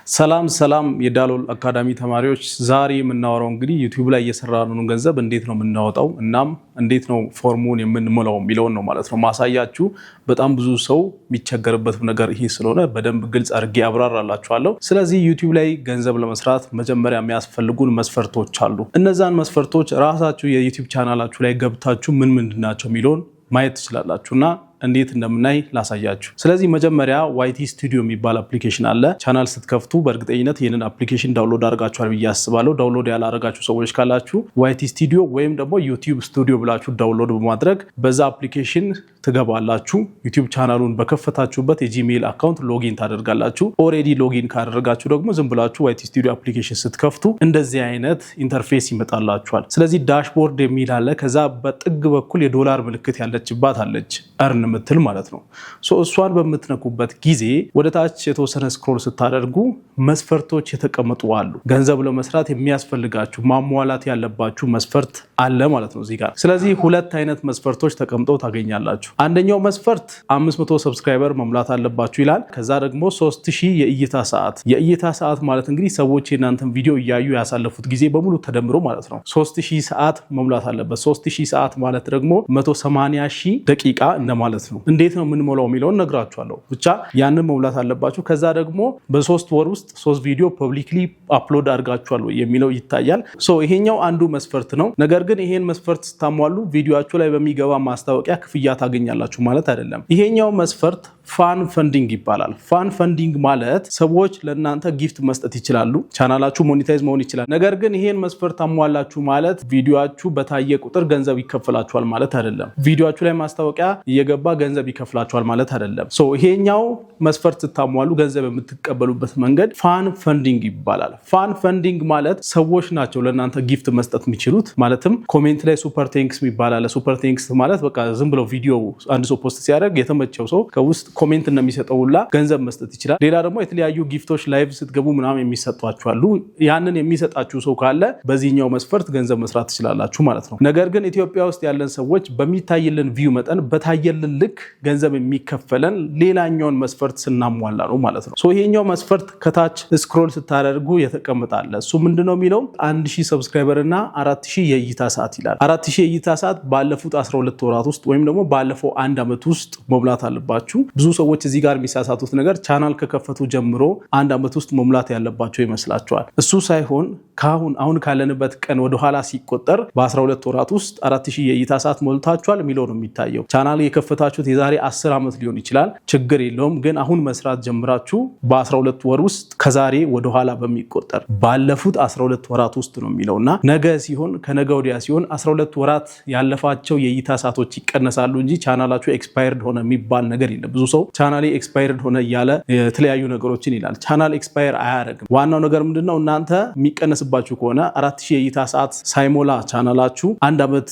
ሰላም የዳሎል አካዳሚ ተማሪዎች ዛሬ የምናወራው እንግዲህ ዩቲዩብ ላይ እየሰራነው ገንዘብ እንዴት ነው የምናወጣው እናም እንዴት ነው ፎርሙን የምንሞላው የሚለውን ነው ማለት ነው ማሳያችሁ። በጣም ብዙ ሰው የሚቸገርበት ነገር ይሄ ስለሆነ በደንብ ግልጽ አድርጌ አብራራላችኋለሁ። ስለዚህ ዩቲዩብ ላይ ገንዘብ ለመስራት መጀመሪያ የሚያስፈልጉን መስፈርቶች አሉ። እነዛን መስፈርቶች ራሳችሁ የዩቲዩብ ቻናላችሁ ላይ ገብታችሁ ምን ምንድናቸው የሚለውን ማየት ትችላላችሁና እንዴት እንደምናይ ላሳያችሁ። ስለዚህ መጀመሪያ YT ስቱዲዮ የሚባል አፕሊኬሽን አለ። ቻናል ስትከፍቱ በእርግጠኝነት ይሄንን አፕሊኬሽን ዳውንሎድ አድርጋችኋል ብዬ አስባለሁ። ዳውንሎድ ያላደረጋችሁ ሰዎች ካላችሁ YT ስቱዲዮ ወይም ደግሞ YouTube ስቱዲዮ ብላችሁ ዳውንሎድ በማድረግ በዛ አፕሊኬሽን ትገባላችሁ። ዩቲዩብ ቻናሉን በከፈታችሁበት የጂሜል አካውንት ሎጊን ታደርጋላችሁ። ኦሬዲ ሎጊን ካደረጋችሁ ደግሞ ዝም ብላችሁ YT ስቱዲዮ አፕሊኬሽን ስትከፍቱ እንደዚህ አይነት ኢንተርፌስ ይመጣላችኋል። ስለዚህ ዳሽቦርድ የሚል አለ። ከዛ በጥግ በኩል የዶላር ምልክት ያለችባት አለች እርን ምትል ማለት ነው። እሷን በምትነኩበት ጊዜ ወደ ታች የተወሰነ ስክሮል ስታደርጉ መስፈርቶች የተቀመጡ አሉ። ገንዘብ ለመስራት የሚያስፈልጋችሁ ማሟላት ያለባችሁ መስፈርት አለ ማለት ነው እዚህ ጋር። ስለዚህ ሁለት አይነት መስፈርቶች ተቀምጠው ታገኛላችሁ። አንደኛው መስፈርት 500 ሰብስክራይበር መሙላት አለባችሁ ይላል። ከዛ ደግሞ 3000 የእይታ ሰዓት። የእይታ ሰዓት ማለት እንግዲህ ሰዎች የናንተን ቪዲዮ እያዩ ያሳለፉት ጊዜ በሙሉ ተደምሮ ማለት ነው 3000 ሰዓት መሙላት አለበት። 3000 ሰዓት ማለት ደግሞ 180000 ደቂቃ እንደማለት ነው። እንዴት ነው የምንሞላው የሚለውን ነግራችኋለሁ። ብቻ ያንን መሙላት አለባችሁ። ከዛ ደግሞ በ3 ወር ውስጥ 3 ቪዲዮ ፐብሊክሊ አፕሎድ አድርጋችኋል የሚለው ይታያል። ይሄኛው አንዱ መስፈርት ነው። ነገር ግን ይሄን መስፈርት ስታሟሉ ቪዲዮአችሁ ላይ በሚገባ ማስታወቂያ ክፍያ ታገኛላችሁ ማለት አይደለም። ይሄኛው መስፈርት ፋን ፈንዲንግ ይባላል። ፋን ፈንዲንግ ማለት ሰዎች ለእናንተ ጊፍት መስጠት ይችላሉ። ቻናላችሁ ሞኔታይዝ መሆን ይችላል። ነገር ግን ይሄን መስፈርት አሟላችሁ ማለት ቪዲዮአችሁ በታየ ቁጥር ገንዘብ ይከፈላችኋል ማለት አይደለም። ቪዲዮአችሁ ላይ ማስታወቂያ እየገባ ገንዘብ ይከፍላችኋል ማለት አይደለም። ይሄኛው መስፈርት ስታሟሉ ገንዘብ የምትቀበሉበት መንገድ ፋን ፈንዲንግ ይባላል። ፋን ፈንዲንግ ማለት ሰዎች ናቸው ለእናንተ ጊፍት መስጠት የሚችሉት። ማለትም ኮሜንት ላይ ሱፐር ቴንክስ ይባላል። ሱፐር ቴንክስ ማለት በቃ ዝም ብለው ቪዲዮ አንድ ሰው ፖስት ሲያደርግ የተመቸው ሰው ከውስጥ ኮሜንት እንደሚሰጠውላ ገንዘብ መስጠት ይችላል። ሌላ ደግሞ የተለያዩ ጊፍቶች ላይቭ ስትገቡ ምናምን የሚሰጧችሁ አሉ። ያንን የሚሰጣችሁ ሰው ካለ በዚህኛው መስፈርት ገንዘብ መስራት ትችላላችሁ ማለት ነው። ነገር ግን ኢትዮጵያ ውስጥ ያለን ሰዎች በሚታይልን ቪው መጠን በታየልን ልክ ገንዘብ የሚከፈለን ሌላኛውን መስፈርት ስናሟላ ነው ማለት ነው። ይሄኛው መስፈርት ከታች ስክሮል ስታደርጉ የተቀመጣለ እሱ ምንድነው የሚለው 1000 ሰብስክራይበር እና 4000 የእይታ ሰዓት ይላል። 4000 የእይታ ሰዓት ባለፉት 12 ወራት ውስጥ ወይም ደግሞ ባለፈው 1 ዓመት ውስጥ መሙላት አለባችሁ። ብዙ ሰዎች እዚህ ጋር የሚሳሳቱት ነገር ቻናል ከከፈቱ ጀምሮ 1 ዓመት ውስጥ መሙላት ያለባቸው ይመስላቸዋል። እሱ ሳይሆን አሁን ካለንበት ቀን ወደ ኋላ ሲቆጠር በ12 ወራት ውስጥ 4000 የእይታ ሰዓት ሞልታችኋል የሚለው ነው የሚታየው። ቻናል የከፈታችሁት የዛሬ 10 ዓመት ሊሆን ይችላል፣ ችግር የለውም። ግን አሁን መስራት ጀምራችሁ በ12 ወር ውስጥ ከዛሬ ወደ ኋላ በሚቆጠር ባለፉት 12 ወራት ውስጥ ነው የሚለውና ነገ ሲሆን ከነገ ወዲያ ሲሆን 12 ወራት ያለፋቸው የእይታ ሰዓቶች ይቀነሳሉ እንጂ ቻናላችሁ ኤክስፓየርድ ሆነ የሚባል ነገር የለም። ብዙ ሰው ቻናሌ ኤክስፓየርድ ሆነ እያለ የተለያዩ ነገሮችን ይላል። ቻናል ኤክስፓየር አያደርግም። ዋናው ነገር ምንድነው እናንተ የሚቀነስባችሁ ከሆነ 4000 የእይታ ሰዓት ሳይሞላ ቻናላችሁ 1 ዓመት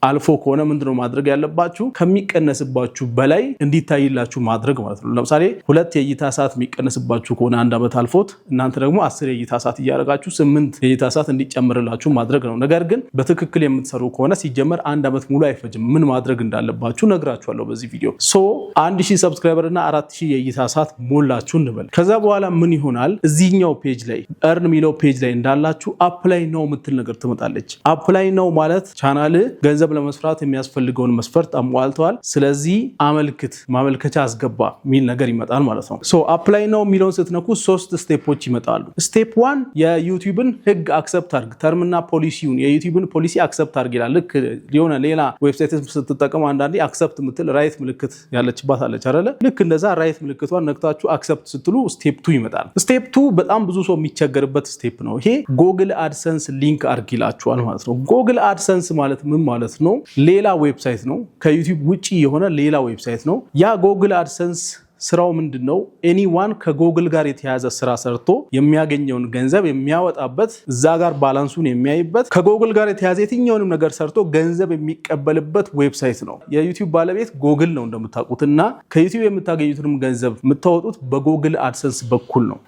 አልፎ ከሆነ ምንድነው ማድረግ ያለባችሁ? ከሚቀነስባችሁ በላይ እንዲታይላችሁ ማድረግ ማለት ነው። ለምሳሌ 2 የእይታ ሰዓት የሚቀነስባችሁ ከሆነ 1 ዓመት አልፎት እናንተ ደግሞ 10 የእይታ ሰዓት እያደረጋችሁ 8 የእይታ ሰዓት እንዲጨምርላችሁ ማድረግ ነው። ነገር ግን በትክክል የምትሰሩ ከሆነ ሲጀመር 1 ዓመት ሙሉ አይፈጅም። ምን ማድረግ እንዳለባችሁ ነግራችኋለሁ በዚህ ቪዲዮ። 1000 ሰብስክራይበር እና 4000 የእይታ ሰዓት ሞላችሁ እንበል። ከዛ በኋላ ምን ይሆናል? እዚህኛው ፔጅ ላይ እርን የሚለው ፔጅ ላይ እንዳላችሁ አፕላይ ነው የምትል ነገር ትመጣለች። አፕላይ ነው ማለት ቻናል ገንዘብ ለመስራት የሚያስፈልገውን መስፈርት አሟልተዋል፣ ስለዚህ አመልክት ማመልከቻ አስገባ የሚል ነገር ይመጣል ማለት ነው። አፕላይ ነው የሚለውን ስትነኩ 3 ስቴፖች ይመጣሉ። ስቴፕ 1 የዩቲዩብን ህግ አክሰፕት አድርግ፣ ተርምና ፖሊሲውን የዩቲዩብን ፖሊሲ አክሰፕት አድርግ ይላል። ልክ ሊሆነ ሌላ ዌብሳይት ስትጠቀሙ አንዳንዴ አክሰፕት ምትል ራይት ምልክት ያለችባት አለች አይደለ? ልክ እንደዛ ራይት ምልክቷን ነክታችሁ አክሰፕት ስትሉ ስቴፕ 2 ይመጣል። ስቴፕ 2 በጣም ብዙ ሰው የሚቸገርበት ስቴፕ ነው። ይሄ ጎግል አድሰንስ ሊንክ አድርግ ይላችኋል ማለት ነው። ጎግል አድሰንስ ማለት ምን ማለት ነው? ሌላ ዌብሳይት ነው። ከዩቲዩብ ውጪ የሆነ ሌላ ዌብሳይት ነው። ያ ጎግል አድሰንስ ስራው ምንድነው? ኤኒዋን ከጎግል ጋር የተያዘ ስራ ሰርቶ የሚያገኘውን ገንዘብ የሚያወጣበት እዛ ጋር ባላንሱን የሚያይበት ከጎግል ጋር የተያዘ የትኛውንም ነገር ሰርቶ ገንዘብ የሚቀበልበት ዌብሳይት ነው። የዩቲዩብ ባለቤት ጎግል ነው እንደምታውቁትና ከዩቲዩብ የምታገኙትንም ገንዘብ የምታወጡት በጎግል አድሰንስ በኩል ነው።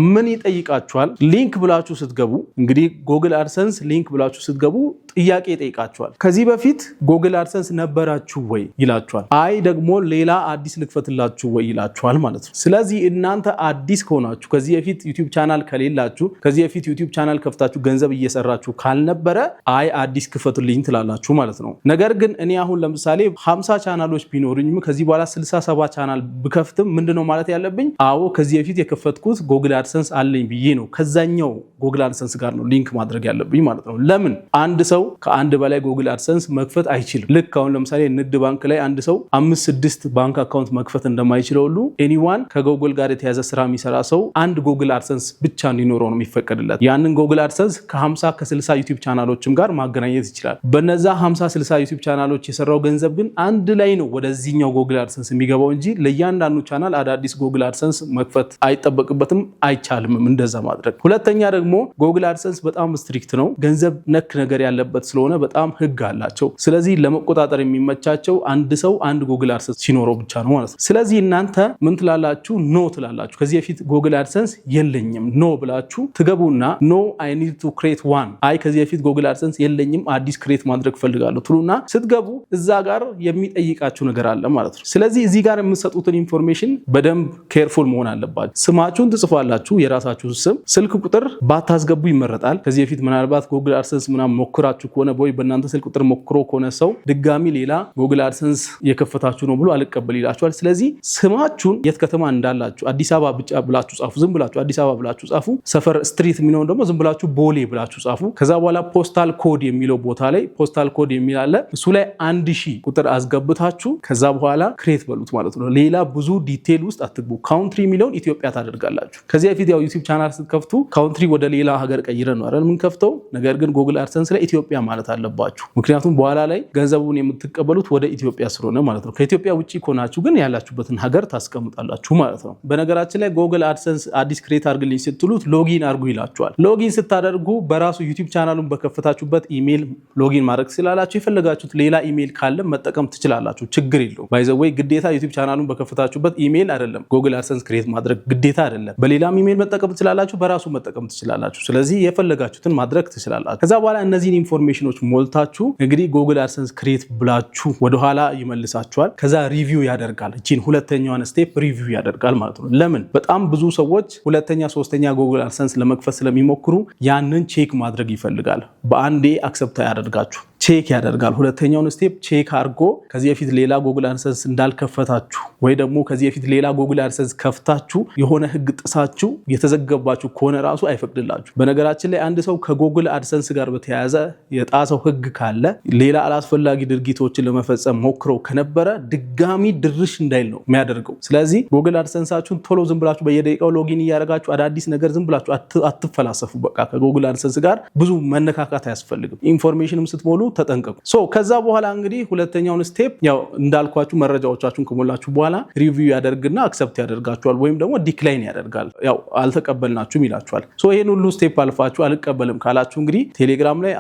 ምን ይጠይቃችኋል? ሊንክ ብላችሁ ስትገቡ እንግዲህ ጎግል አድሰንስ ሊንክ ብላችሁ ስትገቡ ጥያቄ ይጠይቃችኋል። ከዚህ በፊት ጎግል አድሰንስ ነበራችሁ ወይ ይላችኋል። አይ ደግሞ ሌላ አዲስ ልክፈትላችሁ ወይ ይላችኋል ማለት ነው። ስለዚህ እናንተ አዲስ ከሆናችሁ ከዚህ በፊት ዩቲዩብ ቻናል ከሌላችሁ ከዚህ በፊት ዩቲዩብ ቻናል ከፍታችሁ ገንዘብ እየሰራችሁ ካልነበረ አይ አዲስ ክፈቱልኝ ትላላችሁ ማለት ነው። ነገር ግን እኔ አሁን ለምሳሌ 50 ቻናሎች ቢኖሩኝም ከዚህ በኋላ 67 ቻናል ብከፍትም ምንድነው ማለት ያለብኝ? አዎ ከዚህ በፊት የከፈትኩት ጎግል አድሰንስ አለኝ ብዬ ነው ከዛኛው ጎግል አድሰንስ ጋር ነው ሊንክ ማድረግ ያለብኝ ማለት ነው። ለምን አንድ ሰው ከአንድ በላይ ጎግል አድሰንስ መክፈት አይችልም። ልክ አሁን ለምሳሌ ንግድ ባንክ ላይ አንድ ሰው 5-6 ባንክ አካውንት መክፈት እንደማይችለው ሁሉ ኤኒዋን ከጎግል ጋር የተያዘ ስራ የሚሰራ ሰው አንድ ጎግል አድሰንስ ብቻ እንዲኖረው ነው የሚፈቀድለት። ያንን ጎግል አድሰንስ ከ50 ከ60 ዩቲዩብ ቻናሎችም ጋር ማገናኘት ይችላል። በነዛ 50-60 ዩቲዩብ ቻናሎች የሰራው ገንዘብ ግን አንድ ላይ ነው ወደዚህኛው ጎግል አድሰንስ የሚገባው እንጂ ለእያንዳንዱ ቻናል አዳዲስ ጎግል አድሰንስ መክፈት አይጠበቅበትም፣ አይቻልም እንደዛ ማድረግ። ሁለተኛ ደግሞ ጎግል አድሰንስ በጣም ስትሪክት ነው። ገንዘብ ነክ ነገር ያለበት ስለሆነ በጣም ህግ አላቸው። ስለዚህ ለመቆጣጠር የሚመቻቸው አንድ ሰው አንድ ጎግል አድሰንስ ሲኖረው ብቻ ነው ማለት ነው። ስለዚህ እናንተ ምን ትላላችሁ? ኖ ትላላችሁ። ከዚህ በፊት ጎግል አድሰንስ የለኝም ኖ ብላችሁ ትገቡና ኖ አይ ኒድ ቱ ክሬት ዋን፣ አይ ከዚህ በፊት ጎግል አድሰንስ የለኝም አዲስ ክሬት ማድረግ ፈልጋለሁ ትሉና ስትገቡ እዛ ጋር የሚጠይቃችሁ ነገር አለ ማለት ነው። ስለዚህ እዚህ ጋር የምትሰጡትን ኢንፎርሜሽን በደንብ ኬርፉል መሆን አለባችሁ። ስማችሁን ትጽፋላችሁ፣ የራሳችሁ ስም፣ ስልክ ቁጥር ባታስገቡ ይመረጣል። ከዚህ በፊት ምናልባት ጎግል አድሰንስ ምናምን ሞክራችሁ ከሆነ ወይ በእናንተ ስልክ ቁጥር ሞክሮ ከሆነ ሰው ድጋሚ ሌላ ጎግል አድሰንስ የከፈታችሁ ነው ብሎ አልቀበል ይላችኋል። ስለዚህ ስማችሁን የት ከተማ እንዳላችሁ አዲስ አበባ ብቻ ብላችሁ ጻፉ። ዝም ብላችሁ አዲስ አበባ ብላችሁ ጻፉ። ሰፈር ስትሪት የሚለውን ደግሞ ዝም ብላችሁ ቦሌ ብላችሁ ጻፉ። ከዛ በኋላ ፖስታል ኮድ የሚለው ቦታ ላይ ፖስታል ኮድ የሚል አለ። እሱ ላይ 1000 ቁጥር አስገብታችሁ ከዛ በኋላ ክሬት በሉት ማለት ነው። ሌላ ብዙ ዲቴል ውስጥ አትግቡ። ካውንትሪ የሚለውን ኢትዮጵያ ታደርጋላችሁ። ከዚህ በፊት ያው ዩቲዩብ ቻናል ስትከፍቱ ካውንትሪ ወደ ሌላ ሀገር ቀይረን ነው አይደል የምንከፍተው። ነገር ግን ጎግል አድሰንስ ላይ ኢትዮጵያ ማለት አለባችሁ። ምክንያቱም በኋላ ላይ ገንዘቡን የምትቀበሉት ወደ ኢትዮጵያ ስለሆነ ማለት ነው። ከኢትዮጵያ ውጪ ከሆናችሁ ግን ያላችሁበትን ሀገር ታስቀምጣላችሁ ማለት ነው። በነገራችን ላይ ጎግል አድሰንስ አዲስ ክሬት አድርግልኝ ስትሉት ሎጊን አድርጉ ይላችኋል። ሎጊን ስታደርጉ በራሱ ዩቲዩብ ቻናሉን በከፈታችሁበት ኢሜል ሎጊን ማድረግ ስላላችሁ የፈለጋችሁት ሌላ ኢሜል ካለ መጠቀም ትችላላችሁ። ችግር የለውም። ባይ ዘ ወይ ግዴታ ዩቲዩብ ቻናሉን በከፈታችሁበት ኢሜል አይደለም ጎግል አድሰንስ ክሬት ማድረግ ግዴታ አይደለም። በሌላም ኢሜል መጠቀም ትችላላችሁ፣ በራሱ መጠቀም ትችላላችሁ። ስለዚህ የፈለጋችሁትን ማድረግ ትችላላችሁ። ከዛ በኋላ እነዚህን ኢንፎርሜሽኖች ሞልታችሁ እንግዲህ ጎግል አድሰንስ ክሬት ብላችሁ ወደኋላ ይመልሳችኋል። ከዛ ሪቪው ያደርጋል። እቺን ሁለተኛዋን ስቴፕ ሪቪው ያደርጋል ማለት ነው። ለምን በጣም ብዙ ሰዎች ሁለተኛ ሶስተኛ ጎግል አድሰንስ ለመክፈት ስለሚሞክሩ ያንን ቼክ ማድረግ ይፈልጋል። በአንዴ አክሰፕት ያደርጋችሁ ቼክ ያደርጋል። ሁለተኛውን ስቴፕ ቼክ አድርጎ ከዚህ በፊት ሌላ ጎግል አድሰንስ እንዳልከፈታችሁ ወይ ደግሞ ከዚህ በፊት ሌላ ጎግል አድሰንስ ከፍታችሁ የሆነ ህግ ጥሳችሁ የተዘገባችሁ ከሆነ ራሱ አይፈቅድላችሁ። በነገራችን ላይ አንድ ሰው ከጎግል አድሰንስ ጋር በተያያዘ የጣሰው ህግ ካለ ሌላ አላስፈላጊ ድርጊቶችን ለመፈጸም ሞክሮ ከነበረ ድጋሚ ድርሽ እንዳይል ነው የሚያደርገው። ስለዚህ ጎግል አድሰንሳችሁን ቶሎ ዝም ብላችሁ በየደቂቃው ሎጊን እያደረጋችሁ አዳዲስ ነገር ዝም ብላችሁ አትፈላሰፉ። በቃ ከጎግል አድሰንስ ጋር ብዙ መነካካት አያስፈልግም። ኢንፎርሜሽንም ስትሞሉ ተጠንቀቁ። ከዛ በኋላ እንግዲህ ሁለተኛውን ስቴፕ ያው እንዳልኳችሁ መረጃዎቻችሁን ከሞላችሁ በኋላ ሪቪው ያደርግና አክሰፕት ያደርጋችኋል ወይም ደግሞ ዲክላይን ያደርጋል። ያው አልተቀበልናችሁም ይላችኋል። ይሄን ሁሉ ስቴፕ አልፋችሁ አልቀበልም ካላችሁ እንግዲህ ቴሌግራም ላይ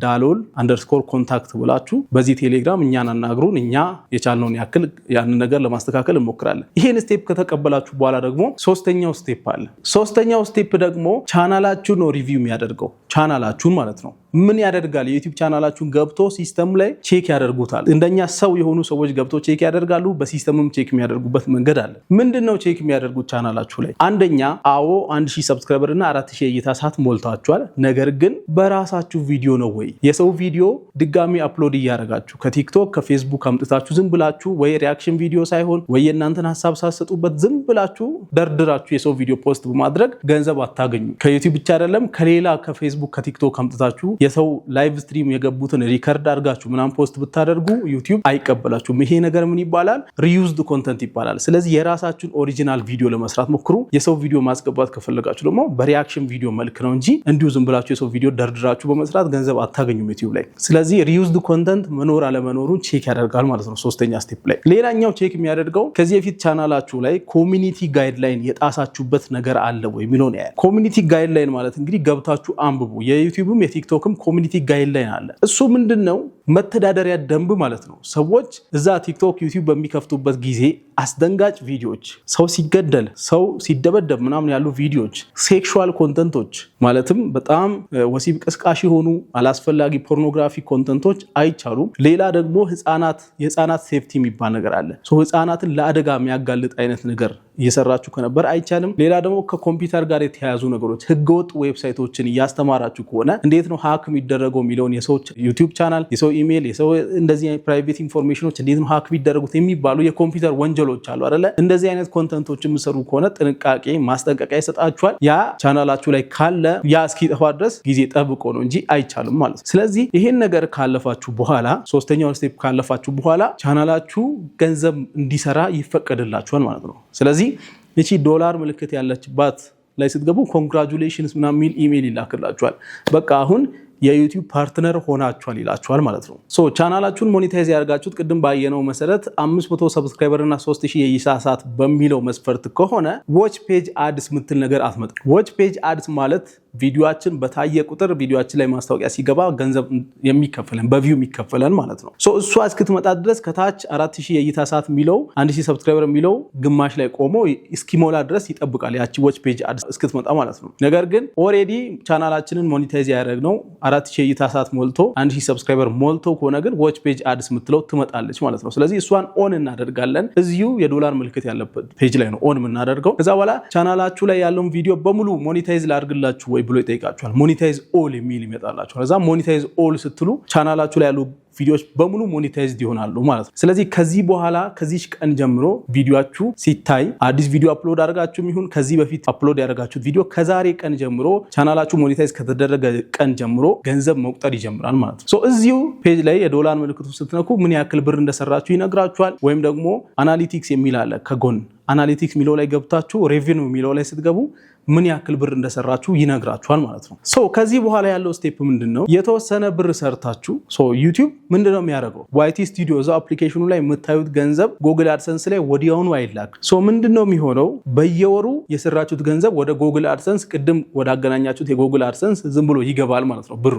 @dalol_contact ብላችሁ በዚህ ቴሌግራም እኛን አናግሩን። እኛ የቻልነውን ያክል ያንን ነገር ለማስተካከል እንሞክራለን። ይሄን ስቴፕ ከተቀበላችሁ በኋላ ደግሞ ሶስተኛው ስቴፕ አለ። ሶስተኛው ስቴፕ ደግሞ ቻናላችሁን ነው ሪቪው የሚያደርገው። ቻናላችሁን ማለት ነው። ምን ያደርጋል? የዩቲዩብ ቻናላችሁን ገብቶ ሲስተም ላይ ቼክ ያደርጉታል። እንደኛ ሰው የሆኑ ሰዎች ገብቶ ቼክ ያደርጋሉ። በሲስተምም ቼክ የሚያደርጉበት መንገድ አለ። ምንድነው ቼክ የሚያደርጉት ቻናላችሁ ላይ? አንደኛ 1000 ሰብስክራይበር እና 4000 እይታ ሰዓት ሞልታችኋል። ነገር ግን በራሳችሁ ቪዲዮ ነው ወይ? የሰው ቪዲዮ ድጋሚ አፕሎድ እያደረጋችሁ ከቲክቶክ ከፌስቡክ አምጥታችሁ ዝም ብላችሁ ወይ ሪአክሽን ቪዲዮ ሳይሆን ወይ የእናንተን ሀሳብ ሳሰጡበት ዝም ብላችሁ ደርድራችሁ የሰው ቪዲዮ ፖስት በማድረግ ገንዘብ አታገኙ። ከዩቲዩብ ብቻ አይደለም ከሌላ ከፌስቡክ ከቲክቶክ አምጥታችሁ የሰው ላይቭ ስትሪም የገቡትን ሪከርድ አድርጋችሁ ምናምን ፖስት ብታደርጉ ዩቲዩብ አይቀበላችሁም። ይሄ ነገር ምን ይባላል? ሪዩዝድ ኮንተንት ይባላል። ስለዚህ የራሳችሁን ኦሪጂናል ቪዲዮ ለመስራት ሞክሩ። የሰው ቪዲዮ ማስገባት ከፈለጋችሁ ደግሞ በሪአክሽን ቪዲዮ መልክ ነው እንጂ እንዲሁ ዝም ብላችሁ የሰው ቪዲዮ ደርድራችሁ በመስራት ገንዘብ አታገኙም ዩቲዩብ ላይ። ስለዚህ ሪዩዝድ ኮንተንት መኖር አለመኖሩን ቼክ ያደርጋል ማለት ነው ሶስተኛ ስቴፕ ላይ። ሌላኛው ቼክ የሚያደርገው ከዚህ በፊት ቻናላችሁ ላይ ኮሚኒቲ ጋይድላይን የጣሳችሁበት ነገር አለ ወይ የሚለውን ያያል። ኮሚኒቲ ጋይድላይን ማለት እንግዲህ ገብታችሁ አንብቡ። የዩቲዩብም የቲክቶክም ኮሚኒቲ ጋይድላይን አለ። እሱ ምንድነው? መተዳደሪያ ደንብ ማለት ነው። ሰዎች እዛ ቲክቶክ ዩቲዩብ በሚከፍቱበት ጊዜ አስደንጋጭ ቪዲዮዎች፣ ሰው ሲገደል ሰው ሲደበደብ ምናምን ያሉ ቪዲዮዎች፣ ሴክሹዋል ኮንተንቶች ማለትም በጣም ወሲብ ቀስቃሽ የሆኑ አላስፈላጊ ፖርኖግራፊ ኮንተንቶች አይቻሉም። ሌላ ደግሞ የህፃናት ሴፍቲ የሚባል ነገር አለ። ህፃናትን ለአደጋ የሚያጋልጥ አይነት ነገር እየሰራችሁ ከነበር አይቻልም። ሌላ ደግሞ ከኮምፒውተር ጋር የተያያዙ ነገሮች ህገወጥ ዌብሳይቶችን እያስተማራችሁ ከሆነ እንዴት ነው ሀክ የሚደረገው የሚለውን የሰው ዩቲዩብ ቻናል፣ የሰው ኢሜል፣ የሰው እንደዚህ ፕራይቬት ኢንፎርሜሽኖች እንዴት ነው ሀክ የሚደረጉት የሚባሉ የኮምፒውተር ወንጀሎች አሉ አይደለ? እንደዚህ አይነት ኮንተንቶች የምሰሩ ከሆነ ጥንቃቄ ማስጠንቀቂያ ይሰጣችኋል። ያ ቻናላችሁ ላይ ካለ ያ እስኪጠፋ ድረስ ጊዜ ጠብቆ ነው እንጂ አይቻልም ማለት ነው። ስለዚህ ይሄን ነገር ካለፋችሁ በኋላ ሶስተኛው ስቴፕ ካለፋችሁ በኋላ ቻናላችሁ ገንዘብ እንዲሰራ ይፈቀድላችኋል ማለት ነው። ስለዚህ እቺ ዶላር ምልክት ያለችባት ላይ ስትገቡ ኮንግራቹሌሽንስ ምናምን የሚል ኢሜል ይላክላችኋል። በቃ አሁን የዩቲዩብ ፓርትነር ሆናችኋል ይላችኋል ማለት ነው። ቻናላችሁን ሞኔታይዝ ያደርጋችሁት ቅድም ባየነው መሰረት 500 ሰብስክራይበር እና 3000 የእይታ ሰዓት በሚለው መስፈርት ከሆነ ዎች ፔጅ አድስ ምትል ነገር አትመጣ። ዎች ፔጅ አድስ ማለት ቪዲዮአችን በታየ ቁጥር ቪዲዮአችን ላይ ማስታወቂያ ሲገባ ገንዘብ የሚከፈለን በቪው የሚከፈለን ማለት ነው። እሷ እስክትመጣ ድረስ ከታች 4000 የእይታ ሰዓት የሚለው 1000 ሰብስክራይበር የሚለው ግማሽ ላይ ቆሞ እስኪሞላ ድረስ ይጠብቃል ያቺ ዎች ፔጅ አድስ እስክትመጣ ማለት ነው። ነገር ግን ኦሬዲ ቻናላችንን ሞኔታይዝ ያደረግነው 4000 የእይታ ሰዓት ሞልቶ 1000 ሰብስክራይበር ሞልቶ ከሆነ ግን ዎች ፔጅ አድስ የምትለው ትመጣለች ማለት ነው። ስለዚህ እሷን ኦን እናደርጋለን። እዚሁ የዶላር ምልክት ያለበት ፔጅ ላይ ነው ኦን የምናደርገው። ከዛ በኋላ ቻናላችሁ ላይ ያለውን ቪዲዮ በሙሉ ሞኔታይዝ ላድርግላችሁ ወይ ብሎ ይጠይቃችኋል። ሞኔታይዝ ኦል የሚል ይመጣላችኋል። ከዛ ሞኔታይዝ ኦል ስትሉ ቻናላችሁ ላይ ያሉ ቪዲዮዎች በሙሉ ሞኔታይዝድ ይሆናሉ ማለት ነው። ስለዚህ ከዚህ በኋላ ከዚህ ቀን ጀምሮ ቪዲዮአችሁ ሲታይ አዲስ ቪዲዮ አፕሎድ አድርጋችሁ ይሁን ከዚህ በፊት አፕሎድ ያደረጋችሁት ቪዲዮ ከዛሬ ቀን ጀምሮ ቻናላችሁ ሞኔታይዝ ከተደረገ ቀን ጀምሮ ገንዘብ መቁጠር ይጀምራል ማለት ነው። እዚሁ ፔጅ ላይ የዶላር ምልክቱ ስትነኩ ምን ያክል ብር እንደሰራችሁ ይነግራችኋል። ወይም ደግሞ አናሊቲክስ የሚል አለ ከጎን። አናሊቲክስ የሚለው ላይ ገብታችሁ ሬቪኒው የሚለው ላይ ስትገቡ ምን ያክል ብር እንደሰራችሁ ይነግራችኋል ማለት ነው። ከዚህ በኋላ ያለው ስቴፕ ምንድነው? የተወሰነ ብር ሰርታችሁ ዩቲዩብ ምንድነው የሚያደርገው? ዋይቲ ስቱዲዮ እዛው አፕሊኬሽኑ ላይ የምታዩት ገንዘብ ጉግል አድሰንስ ላይ ወዲያውኑ አይላክ። ምንድነው የሚሆነው? በየወሩ የሰራችሁት ገንዘብ ወደ ጉግል አድሰንስ ቅድም ወደ አገናኛችሁት የጉግል አድሰንስ ዝም ብሎ ይገባል ማለት ነው ብሩ።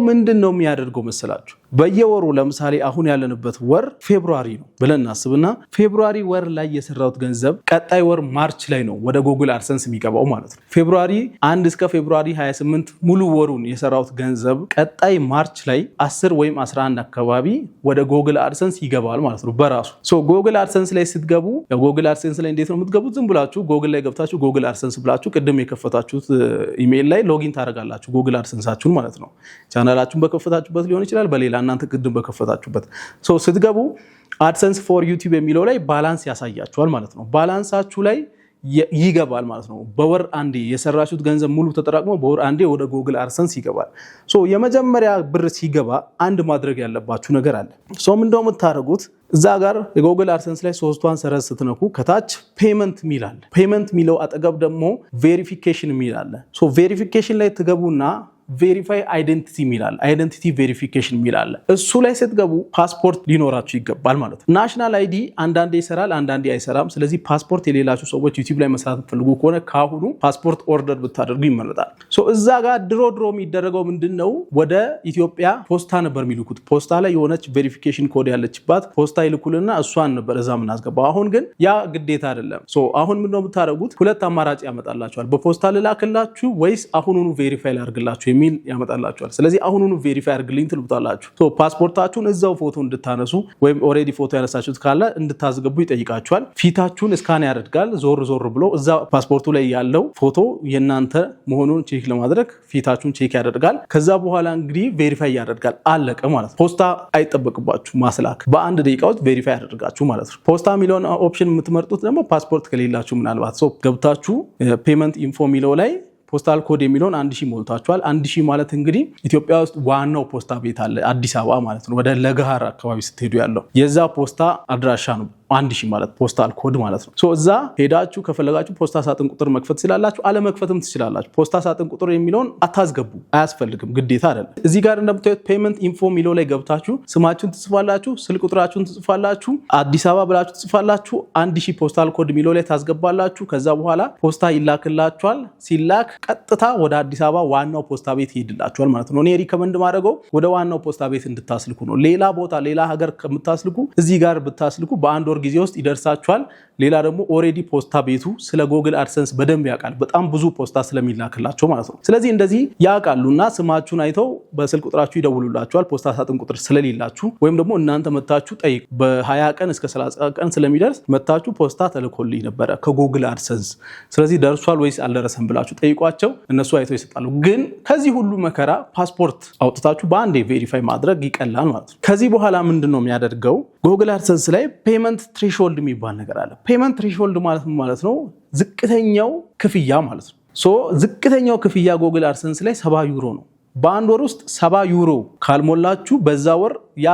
ምንድነው የሚያደርገው መሰላችሁ? በየወሩ ለምሳሌ አሁን ያለንበት ወር ፌብሩዋሪ ነው ብለን እናስብና ፌብሩዋሪ ወር ላይ የሰራሁት ገንዘብ ቀጣይ ወር ማርች ላይ ነው ወደ ጉግል አድሰንስ የሚገባው ማለት ነው። ፌብሩዋሪ 1 እስከ ፌብሩዋሪ 28 ሙሉ ወሩን የሰራሁት ገንዘብ ቀጣይ ማርች ላይ 10 ወይም 11 አካባቢ ወደ ጉግል አድሰንስ ይገባል ማለት ነው በራሱ። ጉግል አድሰንስ ላይ ስትገቡ ጉግል አድሰንስ ላይ እንዴት ነው የምትገቡት? ዝም ብላችሁ ጉግል ላይ ገብታችሁ ጉግል አድሰንስ ብላችሁ ቅድም የከፈታችሁት ኢሜል ላይ ሎጊን ታደርጋላችሁ ጉግል አድሰንሳችሁን ማለት ነው። ቻናላችሁን በከፈታችሁበት ሊሆን ይችላል፣ በሌላ እናንተ ቅድም በከፈታችሁበት ስትገቡ አድሰንስ ፎር ዩቲዩብ የሚለው ላይ ባላንስ ያሳያችኋል ማለት ነው። ባላንሳችሁ ላይ ይገባል ማለት ነው። በወር አንዴ የሰራችሁት ገንዘብ ሙሉ ተጠራቅሞ በወር አንዴ ወደ ጉግል አድሰንስ ይገባል። የመጀመሪያ ብር ሲገባ አንድ ማድረግ ያለባችሁ ነገር አለ። ምንድነው የምታደርጉት? እዛ ጋር የጉግል አድሰንስ ላይ ሶስቷን ሰረዝ ስትነኩ ከታች ፔመንት ሚል አለ። ፔመንት ሚለው አጠገብ ደግሞ ቬሪፊኬሽን ሚል አለ። ቬሪፊኬሽን ላይ ትገቡና ቬሪፋይ አይደንቲቲ ሚላል አይደንቲቲ ቬሪፊኬሽን ሚላል እሱ ላይ ስትገቡ ፓስፖርት ሊኖራችሁ ይገባል ማለት ነው። ናሽናል አይዲ አንዳንዴ ይሰራል አንዳንዴ አይሰራም። ስለዚህ ፓስፖርት የሌላችሁ ሰዎች ዩቲዩብ ላይ መስራት ፈልጉ ከሆነ ካሁኑ ፓስፖርት ኦርደር ብታደርጉ ይመረጣል። እዛ ጋር ድሮ የሚደረገው ምንድነው? ወደ ኢትዮጵያ ፖስታ ነበር የሚልኩት። ፖስታ ላይ የሆነች ቬሪፊኬሽን ኮድ ያለችባት ፖስታ ይልኩልና እሷን ነበር እዛ ምናስገባው። አሁን ግን ያ ግዴታ አይደለም። አሁን ምንድነው የምታደርጉት? ሁለት አማራጭ ያመጣላችኋል። በፖስታ ልላክላችሁ ወይስ አሁኑኑ ቬሪፋይ ላድርግላችሁ ሚል ያመጣላችኋል። ስለዚህ አሁኑኑ ቬሪፋይ አድርግልኝ ትሉታላችሁ። ፓስፖርታችሁን እዛው ፎቶ እንድታነሱ ወይም ኦሬዲ ፎቶ ያነሳችሁት ካለ እንድታስገቡ ይጠይቃችኋል። ፊታችሁን ስካን ያደርጋል። ዞር ብሎ እዛ ፓስፖርቱ ላይ ያለው ፎቶ የእናንተ መሆኑን ቼክ ለማድረግ ፊታችሁን ቼክ ያደርጋል። ከዛ በኋላ እንግዲህ ቬሪፋይ ያደርጋል። አለቀ ማለት ነው። ፖስታ አይጠበቅባችሁ ማስላክ፣ በአንድ ደቂቃ ውስጥ ቬሪፋይ ያደርጋችሁ ማለት ነው። ፖስታ የሚለውን ኦፕሽን የምትመርጡት ደግሞ ፓስፖርት ከሌላችሁ ምናልባት ገብታችሁ ፔመንት ኢንፎ የሚለው ላይ ፖስታል ኮድ የሚለውን 1000 ሞልታችኋል። 1000 ማለት እንግዲህ ኢትዮጵያ ውስጥ ዋናው ፖስታ ቤት አለ አዲስ አበባ ማለት ነው። ወደ ለገሃር አካባቢ ስትሄዱ ያለው የዛ ፖስታ አድራሻ ነው 1000 ማለት ፖስታል ኮድ ማለት ነው። ሶ እዛ ሄዳችሁ ከፈለጋችሁ ፖስታ ሳጥን ቁጥር መክፈት ትችላላችሁ፣ አለ መክፈትም ትችላላችሁ። ፖስታ ሳጥን ቁጥር የሚለውን አታስገቡ፣ አያስፈልግም፣ ግዴታ አይደለም። እዚህ ጋር እንደምታዩት ፔመንት ኢንፎ የሚለው ላይ ገብታችሁ ስማችሁን ትጽፋላችሁ፣ ስልክ ቁጥራችሁን ትጽፋላችሁ፣ አዲስ አበባ ብላችሁ ትጽፋላችሁ፣ 1000 ፖስታል ኮድ የሚለው ላይ ታስገባላችሁ። ከዛ በኋላ ፖስታ ይላክላችኋል። ሲላክ ቀጥታ ወደ አዲስ አበባ ዋናው ፖስታ ቤት ይሄድላችኋል ማለት ነው። እኔ ሪከመንድ ማድረገው ወደ ዋናው ፖስታ ቤት እንድታስልኩ ነው። ሌላ ቦታ ሌላ ሀገር ከምታስልኩ እዚህ ጋር ብታስልኩ በአንድ ወር ጊዜ ውስጥ ይደርሳችኋል። ሌላ ደግሞ ኦሬዲ ፖስታ ቤቱ ስለ ጎግል አድሰንስ በደንብ ያውቃል፣ በጣም ብዙ ፖስታ ስለሚላክላቸው ማለት ነው። ስለዚህ እንደዚህ ያውቃሉና ስማችሁን አይተው በስልክ ቁጥራችሁ ይደውሉላችኋል። ፖስታ ሳጥን ቁጥር ስለሌላችሁ ወይም ደግሞ እናንተ መታችሁ ጠይቁ። በ20 ቀን እስከ 30 ቀን ስለሚደርስ መታችሁ ፖስታ ተልኮልኝ ነበረ ከጎግል አድሰንስ፣ ስለዚህ ደርሷል ወይስ አልደረሰም ብላችሁ ጠይቋቸው። እነሱ አይተው ይሰጣሉ። ግን ከዚህ ሁሉ መከራ ፓስፖርት አውጥታችሁ በአንዴ ቬሪፋይ ማድረግ ይቀላል ማለት ነው። ከዚህ በኋላ ምንድን ነው የሚያደርገው? ጎግል አድሰንስ ላይ ፔመንት ትሬሽሆልድ የሚባል ነገር አለ። ፔመንት ትሬሽሆልድ ማለት ነው ዝቅተኛው ክፍያ ማለት ነው። ሶ ዝቅተኛው ክፍያ ጎግል አድሰንስ ላይ 70 ዩሮ ነው። በአንድ ወር ውስጥ 70 ዩሮ ካልሞላችሁ በዛ ወር ያ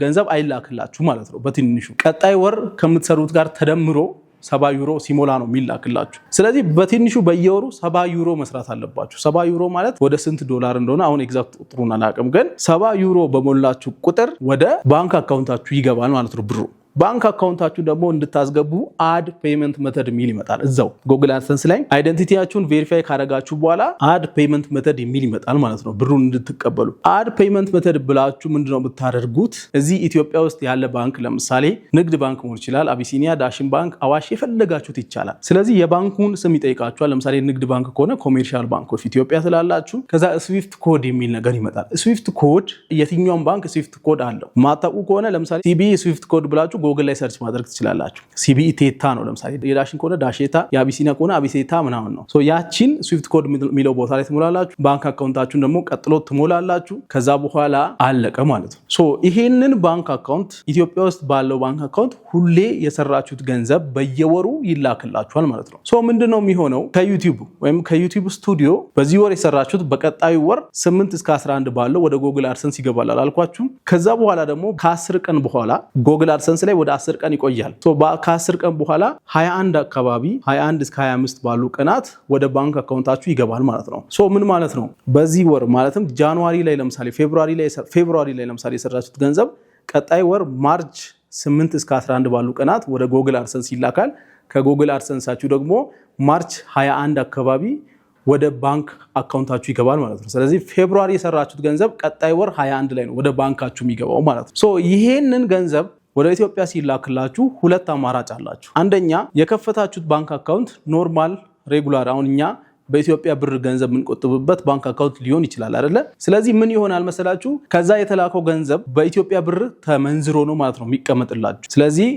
ገንዘብ አይላክላችሁ ማለት ነው። በትንሹ ቀጣይ ወር ከምትሰሩት ጋር ተደምሮ 70 ዩሮ ሲሞላ ነው የሚላክላችሁ። ስለዚህ በትንሹ በየወሩ 70 ዩሮ መስራት አለባችሁ። 70 ዩሮ ማለት ወደ ስንት ዶላር እንደሆነ አሁን ኤግዛክት ቁጥሩን አላውቅም፣ ግን 70 ዩሮ በሞላችሁ ቁጥር ወደ ባንክ አካውንታችሁ ይገባል ማለት ነው ብሩ። ባንክ አካውንታችሁ ደግሞ እንድታስገቡ አድ ፔመንት መተድ የሚል ይመጣል። እዛው ጎግል አድሰንስ ላይ አይደንቲቲያችሁን ቬሪፋይ ካደረጋችሁ በኋላ አድ ፔመንት መተድ የሚል ይመጣል ማለት ነው፣ ብሩን እንድትቀበሉ። አድ ፔመንት መተድ ብላችሁ ምንድነው የምታደርጉት? እዚህ ኢትዮጵያ ውስጥ ያለ ባንክ ለምሳሌ ንግድ ባንክ መሆን ይችላል፣ አቢሲኒያ፣ ዳሽን ባንክ፣ አዋሽ፣ የፈለጋችሁት ይቻላል። ስለዚህ የባንኩን ስም ይጠይቃችኋል። ለምሳሌ ንግድ ባንክ ከሆነ ኮሜርሻል ባንክ ኦፍ ኢትዮጵያ ትላላችሁ። ከዛ ስዊፍት ኮድ የሚል ነገር ይመጣል። ስዊፍት ኮድ የትኛውም ባንክ ስዊፍት ኮድ አለው። ማታውቁ ከሆነ ለምሳሌ ሲቢኢ ስዊፍት ኮድ ብላችሁ ጎግል ላይ ሰርች ማድረግ ትችላላችሁ። ሲቢኢ ቴታ ነው ለምሳሌ፣ የዳሽን ከሆነ ዳሼታ፣ የአቢሲኒያ ከሆነ አቢሴታ ምናምን ነው። ሶ ያቺን ስዊፍት ኮድ የሚለው ቦታ ላይ ትሞላላችሁ። ባንክ አካውንታችሁን ደግሞ ቀጥሎ ትሞላላችሁ። ከዛ በኋላ አለቀ ማለት ነው። ሶ ይሄንን ባንክ አካውንት ኢትዮጵያ ውስጥ ባለው ባንክ አካውንት ሁሌ የሰራችሁት ገንዘብ በየወሩ ይላክላችኋል ማለት ነው። ሶ ምንድነው የሚሆነው? ከዩቲዩብ ወይም ከዩቲዩብ ስቱዲዮ በዚህ ወር የሰራችሁት በቀጣዩ ወር 8 እስከ 11 ባለው ወደ ጎግል አድሰንስ ይገባል አልኳችሁ። ከዛ በኋላ ደግሞ ከ10 ቀን በኋላ ጎግል አድሰንስ ላይ ወደ 10 ቀን ይቆያል። ከ10 ቀን በኋላ 21 አካባቢ 21 እስከ 25 ባሉ ቀናት ወደ ባንክ አካውንታችሁ ይገባል ማለት ነው። ምን ማለት ነው? በዚህ ወር ማለትም ጃንዋሪ ላይ ለምሳሌ ፌብሩዋሪ ላይ ለምሳሌ የሰራችሁት ገንዘብ ቀጣይ ወር ማርች 8 እስከ 11 ባሉ ቀናት ወደ ጎግል አድሰንስ ይላካል። ከጎግል አድሰንሳችሁ ደግሞ ማርች 21 አካባቢ ወደ ባንክ አካውንታችሁ ይገባል ማለት ነው። ስለዚህ ፌብሩዋሪ የሰራችሁት ገንዘብ ቀጣይ ወር 21 ላይ ነው ወደ ባንካችሁ የሚገባው ማለት ነው። ይሄንን ገንዘብ ወደ ኢትዮጵያ ሲላክላችሁ ሁለት አማራጭ አላችሁ። አንደኛ የከፈታችሁት ባንክ አካውንት ኖርማል ሬጉላር፣ አሁን እኛ በኢትዮጵያ ብር ገንዘብ የምንቆጥብበት ባንክ አካውንት ሊሆን ይችላል አይደለ? ስለዚህ ምን ይሆናል መሰላችሁ? ከዛ የተላከው ገንዘብ በኢትዮጵያ ብር ተመንዝሮ ነው ማለት ነው የሚቀመጥላችሁ። ስለዚህ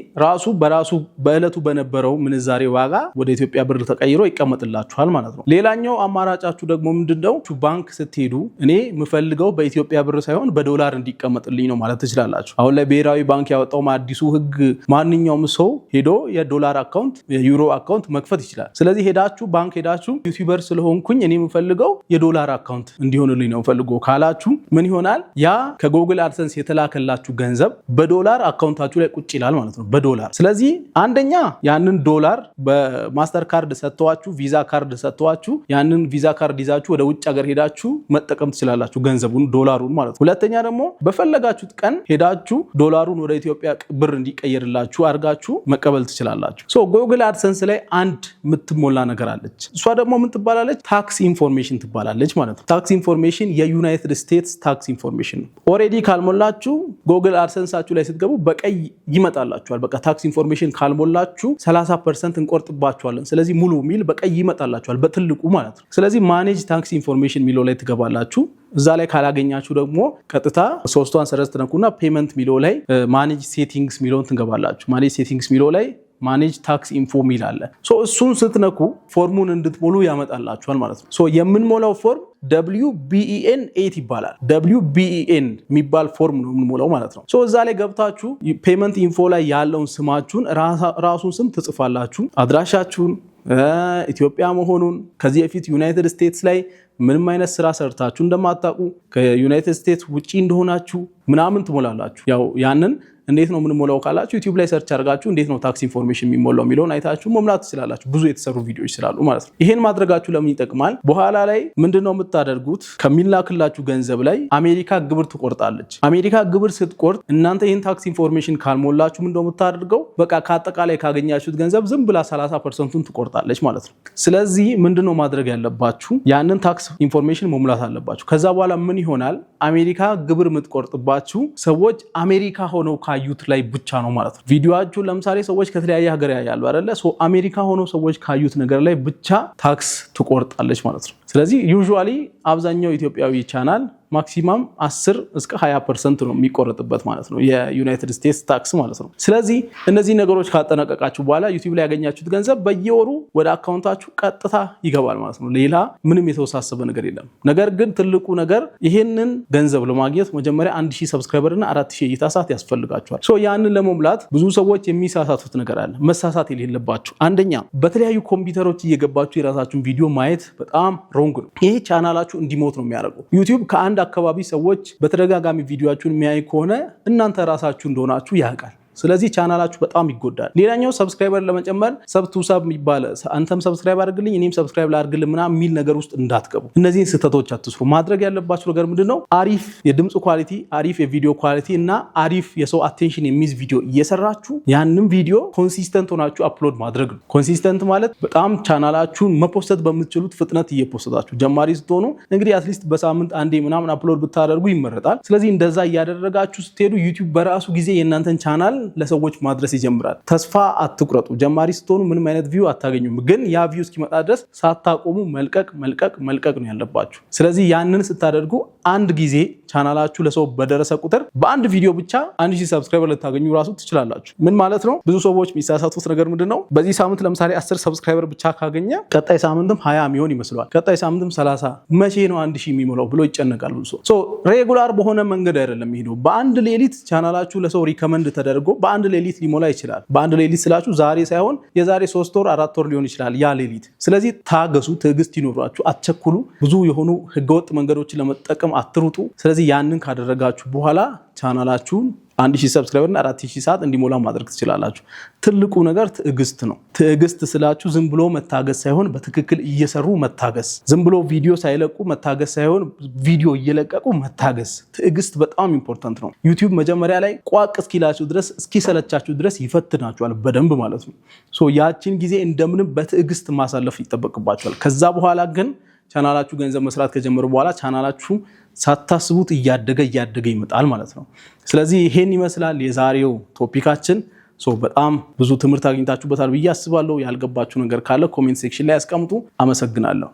በራሱ በእለቱ በነበረው ምንዛሬ ዋጋ ወደ ኢትዮጵያ ብር ተቀይሮ ይቀመጥላችኋል ማለት ነው። ሌላኛው አማራጫችሁ ደግሞ ምንድነው? ባንክ ስትሄዱ እኔ የምፈልገው በኢትዮጵያ ብር ሳይሆን በዶላር እንዲቀመጥልኝ ነው ማለት ትችላላችሁ። አሁን ላይ ብሔራዊ ባንክ ያወጣው አዲሱ ሕግ ማንኛውም ሰው ሄዶ የዶላር አካውንት የዩሮ አካውንት መክፈት ይችላል። ስለዚህ ባንክ ሄዳችሁ ዩቲዩበር ስለሆንኩኝ እኔ የምፈልገው የዶላር አካውንት እንዲሆንልኝ ነው ፈልጎ ካላችሁ ምን ይሆናል? ያ ከጎግል አድሰንስ የተላከላችሁ ገንዘብ በዶላር አካውንታችሁ ላይ ቁጭ ይላል ማለት ነው፣ በዶላር። ስለዚህ አንደኛ ያንን ዶላር በማስተር ካርድ ሰጥተዋችሁ ቪዛ ካርድ ሰጥተዋችሁ ያንን ቪዛ ካርድ ይዛችሁ ወደ ውጭ ሀገር ሄዳችሁ መጠቀም ትችላላችሁ፣ ገንዘቡን ዶላሩን ማለት ነው። ሁለተኛ ደግሞ በፈለጋችሁት ቀን ሄዳችሁ ዶላሩን ወደ ኢትዮጵያ ብር እንዲቀየርላችሁ አድርጋችሁ መቀበል ትችላላችሁ። ጎግል አድሰንስ ላይ አንድ የምትሞላ ነገር አለች። እሷ ደግሞ ምን ትባላለች? ታክስ ኢንፎርሜሽን ትባላለች ማለት ነው። ታክስ ኢንፎርሜሽን የዩናይትድ ስቴትስ ታክስ ኢንፎርሜሽን ነው። ኦሬዲ ካልሞላችሁ ጎግል አድሰንሳችሁ ላይ ስትገቡ በቀይ ይመጣላችኋል። በቃ ታክስ ኢንፎርሜሽን ካልሞላችሁ 30% እንቆርጥባችኋለን፣ ስለዚህ ሙሉ ሚል በቀይ ይመጣላችኋል በትልቁ ማለት ነው። ስለዚህ ማኔጅ ታክስ ኢንፎርሜሽን ሚለው ላይ ትገባላችሁ። እዛ ላይ ካላገኛችሁ ደግሞ ቀጥታ ሶስቷን ሰረዝ ትነኩና ፔመንት ሚለው ላይ ማኔጅ ሴቲንግስ ሚለውን ትገባላችሁ። ማኔጅ ሴቲንግስ ሚለው ላይ ማኔጅ ታክስ ኢንፎ ሚል አለ። እሱን ስትነኩ ፎርሙን እንድትሞሉ ያመጣላችኋል ማለት ነው። የምንሞላው ፎርም WBEN 8 ይባላል። WBEN የሚባል ፎርም ነው የምንሞላው ማለት ነው። እዛ ላይ ገብታችሁ ፔመንት ኢንፎ ላይ ያለውን ስማችሁን ራሱን ስም ትጽፋላችሁ፣ አድራሻችሁን ኢትዮጵያ መሆኑን፣ ከዚህ በፊት ዩናይትድ ስቴትስ ላይ ምንም አይነት ስራ ሰርታችሁ እንደማታውቁ፣ ከዩናይትድ ስቴትስ ውጪ እንደሆናችሁ ምናምን ትሞላላችሁ። ያው ያንን እንዴት ነው የምንሞላው ካላችሁ ዩቲዩብ ላይ ሰርች አድርጋችሁ እንዴት ነው ታክስ ኢንፎርሜሽን የሚሞላው የሚለውን አይታችሁ መሙላት ትችላላችሁ። ብዙ የተሰሩ ቪዲዮዎች ስላሉ ማለት ነው። ይሄን ማድረጋችሁ ለምን ይጠቅማል? በኋላ ላይ ምንድነው የምታደርጉት? ከሚላክላችሁ ገንዘብ ላይ አሜሪካ ግብር ትቆርጣለች። አሜሪካ ግብር ስትቆርጥ እናንተ ይሄን ታክስ ኢንፎርሜሽን ካልሞላችሁ ምንድነው የምታደርገው? በቃ ከአጠቃላይ ካገኛችሁት ገንዘብ ዝም ብላ 30%ን ትቆርጣለች ማለት ነው። ስለዚህ ምንድነው ማድረግ ያለባችሁ? ያንን ታክስ ኢንፎርሜሽን መሙላት አለባችሁ። ከዛ በኋላ ምን ይሆናል? አሜሪካ ግብር የምትቆርጥባችሁ ሰዎች አሜሪካ ሆነው ካዩት ላይ ብቻ ነው ማለት ነው። ቪዲዮአችሁ ለምሳሌ ሰዎች ከተለያየ ሀገር ያያሉ አይደለ? አሜሪካ ሆነው ሰዎች ካዩት ነገር ላይ ብቻ ታክስ ትቆርጣለች ማለት ነው። ስለዚህ ዩዥዋሊ አብዛኛው ኢትዮጵያዊ ቻናል ማክሲማም 10 እስከ 20% ነው የሚቆረጥበት ማለት ነው፣ የዩናይትድ ስቴትስ ታክስ ማለት ነው። ስለዚህ እነዚህ ነገሮች ካጠናቀቃችሁ በኋላ ዩቲዩብ ላይ ያገኛችሁት ገንዘብ በየወሩ ወደ አካውንታችሁ ቀጥታ ይገባል ማለት ነው። ሌላ ምንም የተወሳሰበ ነገር የለም። ነገር ግን ትልቁ ነገር ይሄንን ገንዘብ ለማግኘት መጀመሪያ 1000 ሰብስክራይበር እና 4000 እይታ ሰዓት ያስፈልጋችኋል። ያንን ለመሙላት ብዙ ሰዎች የሚሳሳቱት ነገር አለ። መሳሳት የሌለባችሁ አንደኛ በተለያዩ ኮምፒውተሮች እየገባችሁ የራሳችሁን ቪዲዮ ማየት በጣም ሮንግ ነው። ይሄ ቻናላችሁ እንዲሞት ነው የሚያደርገው። ዩቲዩብ ከአንድ አካባቢ ሰዎች በተደጋጋሚ ቪዲዮአችሁን የሚያይ ከሆነ እናንተ ራሳችሁ እንደሆናችሁ ያውቃል። ስለዚህ ቻናላችሁ በጣም ይጎዳል። ሌላኛው ሰብስክራይበር ለመጨመር ሰብ ቱ ሰብ የሚባል አንተም ሰብስክራይብ አድርግልኝ እኔም ሰብስክራይብ ላድርግልህ ምናምን የሚል ነገር ውስጥ እንዳትገቡ። እነዚህን ስህተቶች አትስሩ። ማድረግ ያለባችሁ ነገር ምንድነው? አሪፍ የድምጽ ኳሊቲ፣ አሪፍ የቪዲዮ ኳሊቲ እና አሪፍ የሰው አቴንሽን የሚይዝ ቪዲዮ እየሰራችሁ ያንን ቪዲዮ ኮንሲስተንት ሆናችሁ አፕሎድ ማድረግ ነው። ኮንሲስተንት ማለት በጣም ቻናላችሁን መፖስት በምትችሉት ፍጥነት እየፖስታችሁ። ጀማሪ ስትሆኑ እንግዲህ አትሊስት በሳምንት አንዴ ምናምን አፕሎድ ብታደርጉ ይመረጣል። ስለዚህ እንደዛ እያደረጋችሁ ስትሄዱ ዩቲዩብ በራሱ ጊዜ የእናንተን ቻናል ለሰዎች ማድረስ ይጀምራል። ተስፋ አትቁረጡ። ጀማሪ ስትሆኑ ምንም አይነት ቪው አታገኙም፣ ግን ያ ቪው እስኪመጣ ድረስ ሳታቆሙ መልቀቅ ነው ያለባችሁ። ስለዚህ ያንን ስታደርጉ አንድ ጊዜ ቻናላችሁ ለሰው በደረሰ ቁጥር በአንድ ቪዲዮ ብቻ 1000 ሰብስክራይበር ልታገኙ ራሱ ትችላላችሁ። ምን ማለት ነው? ብዙ ሰዎች የሚሳሳቱት ነገር ምንድነው? በዚህ ሳምንት ለምሳሌ 10 ሰብስክራይበር ብቻ ካገኘ ቀጣይ ሳምንትም 20 የሚሆን ይመስለዋል፣ ቀጣይ ሳምንትም 30፣ መቼ ነው 1000 የሚሞላው ብሎ ይጨነቃል ብዙ ሰው። ሬጉላር በሆነ መንገድ አይደለም ይሄው። በአንድ ሌሊት ቻናላችሁ ለሰው ሪከመንድ ተደርጎ በአንድ ሌሊት ሊሞላ ይችላል። በአንድ ሌሊት ስላችሁ ዛሬ ሳይሆን የዛሬ 3 ወር 4 ወር ሊሆን ይችላል ያ ሌሊት። ስለዚህ ታገሱ፣ ትዕግስት ይኖራችሁ፣ አትቸኩሉ። ብዙ የሆኑ ህገወጥ መንገዶችን ለመጠቀም አትሩጡ። ስለዚህ ያንን ካደረጋችሁ በኋላ ቻናላችሁን 1000 ሰብስክራይበር እና 4000 ሰዓት እንዲሞላ ማድረግ ትችላላችሁ። ትልቁ ነገር ትዕግስት ነው። ትዕግስት ስላችሁ ዝም ብሎ መታገስ ሳይሆን በትክክል እየሰሩ መታገስ። ዝም ብሎ ቪዲዮ ሳይለቁ መታገስ ሳይሆን ቪዲዮ እየለቀቁ መታገስ። ትዕግስት በጣም ኢምፖርታንት ነው። ዩቲዩብ መጀመሪያ ላይ ቋቅ እስኪላችሁ ድረስ እስኪሰለቻችሁ ድረስ ይፈትናችኋል በደንብ ማለት ነው። ያችን ጊዜ እንደምንም በትዕግስት ማሳለፍ ይጠበቅባችኋል። ከዛ በኋላ ግን ቻናላችሁ ገንዘብ መስራት ከጀመሩ በኋላ ቻናላችሁ ሳታስቡት እያደገ ይመጣል ማለት ነው። ስለዚህ ይሄን ይመስላል የዛሬው ቶፒካችን። በጣም ብዙ ትምህርት አግኝታችሁበታል ብዬ አስባለሁ። ያልገባችሁ ነገር ካለ ኮሜንት ሴክሽን ላይ አስቀምጡ። አመሰግናለሁ።